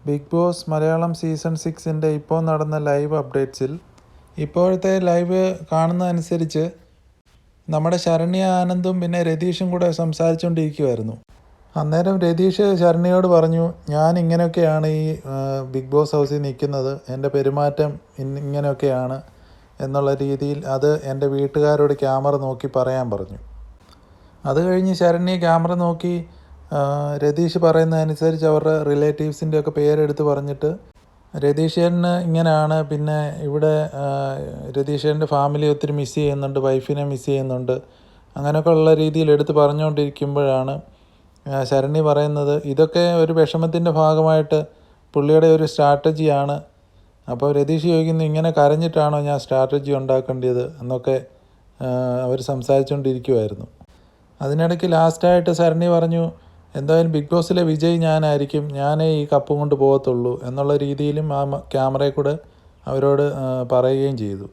Big boss Malayalam season 6 ഇപ്പോൾ നടന്ന live അപ്ഡേറ്റ്സിൽ ഇപ്പോഴത്തെ ലൈവ് കാണുന്നതനുസരിച്ച് നമ്മുടെ ശരണ്യ ആനന്ദും പിന്നെ രതീഷും കൂടെ സംസാരിച്ചുകൊണ്ടിരിക്കുമായിരുന്നു. അന്നേരം രതീഷ് ശരണ്യയോട് പറഞ്ഞു, ഞാൻ ഇങ്ങനെയൊക്കെയാണ് ഈ ബിഗ് ബോസ് ഹൗസിൽ നിൽക്കുന്നത്, എൻ്റെ പെരുമാറ്റം ഇങ്ങനെയൊക്കെയാണ് എന്നുള്ള രീതിയിൽ അത് എൻ്റെ വീട്ടുകാരോട് ക്യാമറ നോക്കി പറയാൻ പറഞ്ഞു. അത് കഴിഞ്ഞ് ശരണ്യ ക്യാമറ നോക്കി രതീഷ് പറയുന്നതനുസരിച്ച് അവരുടെ റിലേറ്റീവ്സിൻ്റെ ഒക്കെ പേരെടുത്ത് പറഞ്ഞിട്ട് രതീഷേട്ടന് ഇങ്ങനെയാണ്, പിന്നെ ഇവിടെ രതീഷേട്ടൻ്റെ ഫാമിലി ഒത്തിരി മിസ് ചെയ്യുന്നുണ്ട്, വൈഫിനെ മിസ് ചെയ്യുന്നുണ്ട്, അങ്ങനെയൊക്കെ ഉള്ള രീതിയിൽ എടുത്ത് പറഞ്ഞുകൊണ്ടിരിക്കുമ്പോഴാണ് ശരണ്യ പറയുന്നത്, ഇതൊക്കെ ഒരു വിഷമത്തിൻ്റെ ഭാഗമായിട്ട് പുള്ളിയുടെ ഒരു സ്ട്രാറ്റജിയാണ്. അപ്പോൾ രതീഷ് ചോദിക്കുന്നു, ഇങ്ങനെ കരഞ്ഞിട്ടാണോ ഞാൻ സ്ട്രാറ്റജി ഉണ്ടാക്കേണ്ടത് എന്നൊക്കെ അവർ സംസാരിച്ചുകൊണ്ടിരിക്കുമായിരുന്നു. അതിനിടയ്ക്ക് ലാസ്റ്റായിട്ട് ശരണ്യ പറഞ്ഞു, എന്തായാലും ബിഗ് ബോസിലെ വിജയ് ഞാനായിരിക്കും, ഞാനേ ഈ കപ്പും കൊണ്ട് പോകത്തുള്ളൂ എന്നുള്ള രീതിയിലും ആ ക്യാമറയിൽ കൂടെ അവരോട് പറയുകയും ചെയ്തു.